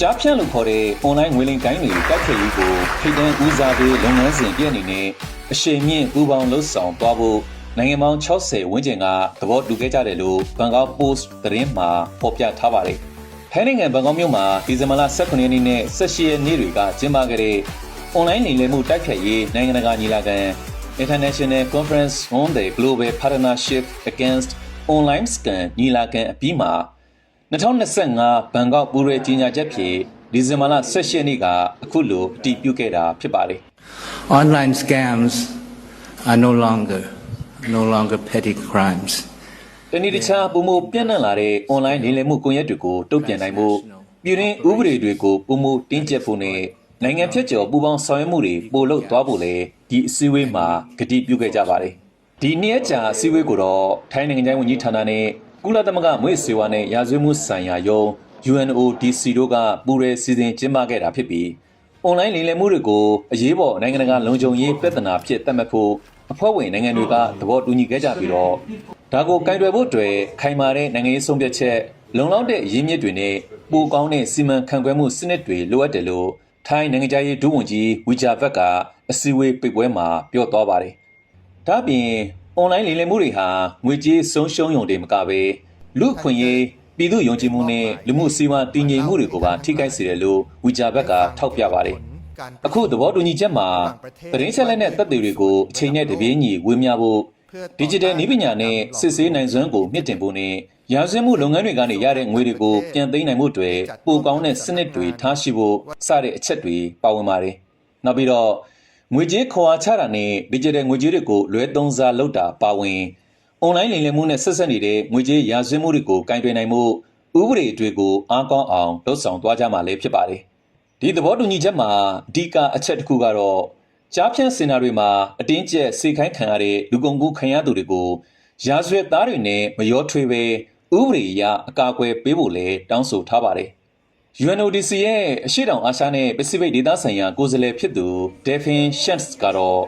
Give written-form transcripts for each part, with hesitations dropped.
ကြားဖြန့်လို့ခေါ်တဲ့ online ငွေလိမ်ကိုင်းတွေတိုက်ခိုက်ရေးကိုထိပ်တန်းဦးစားပေးလုပ်ငန်းစဉ်ပြည့်အနေနဲ့အရှိန်မြင့်ပူးပေါင်းလှုပ်ဆောင်သွားဖို့နိုင်ငံပေါင်း60ဝန်းကျင်ကသဘောတူခဲ့ကြတယ်လို့ဘန်ကောက်ပို့စ်သတင်းမှာဖော်ပြထားပါတယ်။ထိုင်းနိုင်ငံဘန်ကောက်မြို့မှာဒီဇင်ဘာလ18ရက်နေ့နဲ့18ရက်နေ့တွေကကျင်းပခဲ့တဲ့ online လိမ်လည်မှုတိုက်ခိုက်ရေးနိုင်ငံတကာညီလာခံ International Conference on the Global Partnership Against Online Scam ညီလာခံအပြီးမှာ2025ဘန်ကောက်ပူးရဲကြီးညာချက်ဖြင့်ဒီဇင်ဘာလ18ရက်နေ့ကအခုလိုအတည်ပြုခဲ့တာဖြစ်ပါတယ်။ Online scams are no longer petty crimes. တနည်းတခြားပုံမပြန့်နှံ့လာတဲ့ online လိမ်လည်မှုကွန်ရက်တွေကိုတုံ့ပြန်နိုင်ဖို့ပြည်တွင်းဥပဒေတွေကိုပုံမတင်းကျပ်ဖို့နဲ့နိုင်ငံဖြတ်ကျော်ပူးပေါင်းဆောင်ရွက်မှုတွေပိုလုပ်သွားဖို့လည်းဒီအစည်းအဝေးမှာကတိပြုခဲ့ကြပါတယ်။ဒီနေ့အကြာအစည်းအဝေးကိုတော့ထိုင်းနိုင်ငံခြားရေးဝန်ကြီးဌာနနဲ့ကုလသမဂ္ဂမွေးစေဝါနဲ့ရာဇဝတ်မှုဆိုင်ရာယုံ UNODC တို့ကပူးရဲစီစဉ်ကျင်းပခဲ့တာဖြစ်ပြီး online လိမ်လည်မှုတွေကိုအရေးပေါ်နိုင်ငံတကာလုံခြုံရေးပြဿနာဖြစ်သတ်မှတ်ဖို့အဖွဲ့ဝင်နိုင်ငံတွေကသဘောတူညီခဲ့ကြပြီးတော့ဒါကိုကင်တွယ်ဖို့အတွက်ခိုင်မာတဲ့နိုင်ငံရေးဆုံးဖြတ်ချက်လုံလောက်တဲ့အရင်းမြစ်တွေနဲ့ပိုကောင်းတဲ့စီမံခန့်ခွဲမှုစနစ်တွေလိုအပ်တယ်လို့ထိုင်းနိုင်ငံခြားရေးဒုဝန်ကြီးဝီဂျာဘတ်ကအစည်းအဝေးပိတ်ပွဲမှာပြောသွားပါတယ်။ဒါ့အပြင် online လိမ်လည်မှုတွေဟာငွေကြေးဆုံးရှုံးရုံတွေမကဘဲလူ့အခွင့်အရေးပြည်သူ့ယုံကြည်မှုနဲ့လူမှုစီးပွားတည်ငြိမ်မှုတွေကိုပါထိခိုက်စေတယ်လို့ဝီဂျာဘတ်ကထောက်ပြပါတယ်။အခုသဘောတူညီချက်မှာသတင်းချက်လက်နဲ့သက်သေတွေကိုအချိန်နဲ့တပြေးညီဝေမျှဖို့ digital နည်းပညာနဲ့စစ်ဆေးနိုင်စွမ်းကိုမြင့်တင်ဖို့နဲ့ရာဇဝတ်မှုလုပ်ငန်းတွေကနေရတဲ့ငွေတွေကိုပြန်သိမ်းနိုင်မှုတွေပိုကောင်းတဲ့စနစ်တွေထားရှိဖို့စတဲ့အချက်တွေပါဝင်ပါတယ်။နောက်ပြီးတော့ငွေကြေးခွာချတာနဲ့ digital ငွေကြေးတွေကိုလွဲသုံးစားလုပ်တာပါဝင် online လိမ်လည်မှုနဲ့ဆက်ဆက်နေတဲ့ငွေကြေးရာဇဝတ်မှုတွေကိုကင်တွယ်နိုင်မှုဥပဒေတွေကိုအားကောင်းအောင်လှုပ်ဆောင်သွားကြမှာလည်းဖြစ်ပါတယ်။ဒီသဘောတူညီချက်မှာအဓိကအချက်တစ်ခုကတော့ကြားဖြန့်စင်တာတွေမှာအတင်းကျပ်စေခိုင်းခံရတဲ့လူကုန်ကူးခံရသူတွေကိုရာဇဝတ်သားတွေနဲ့မရောထွေးပဲဥပဒေအရအကာအကွယ်ပေးဖို့လည်းတောင်းဆိုထားပါတယ်။ UNODC ရဲ့အရှေ့တောင်အာရှနဲ့ပစိဖိတ်ဒေသဆိုင်ရာကိုယ်စားလှယ်ဖြစ်သူ Devin Shantz ကတော့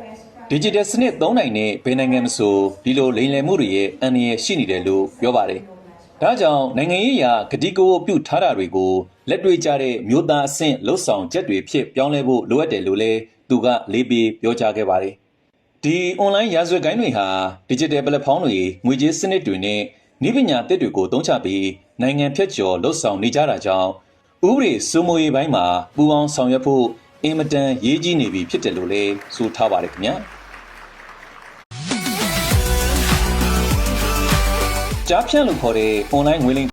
digital စနစ်သုံးနိုင်တဲ့ဘယ်နိုင်ငံမဆိုဒီလိုလိမ်လည်မှုတွေရဲ့အန္တရာယ်ရှိနေတယ်လို့ပြောပါတယ်။ဒါကြောင့်နိုင်ငံရေးအရကတိကဝတ်ပြုထားတာတွေကိုလက်တွေ့ကျတဲ့မျိုးသားအဆင့်လှုပ်ဆောင်ချက်တွေဖြစ်ပြောင်းလဲဖို့လိုအပ်တယ်လို့လည်းသူကလေးပေးပြောကြားခဲ့ပါတယ်။ဒီ online ရာဇဝတ်ကိုင်းတွေဟာ digital platform တွေငွေကြေးစနစ်တွေနဲ့နည်းပညာသစ်တွေကိုသုံးချပြီးနိုင်ငံဖြတ်ကျော်လှုပ်ဆောင်နေကြတာကြောင့်ဥပဒေစိုးမိုးရေးပိုင်းမှာပူးပေါင်းဆောင်ရွက်ဖို့အင်မတန်ရေးကြီးနေပြီဖြစ်တယ်လို့လည်းဆိုထားပါတယ်ခင်ဗျာ။ကြားဖြန့်လို့ခေါ်တဲ့ online ငွေလိမ်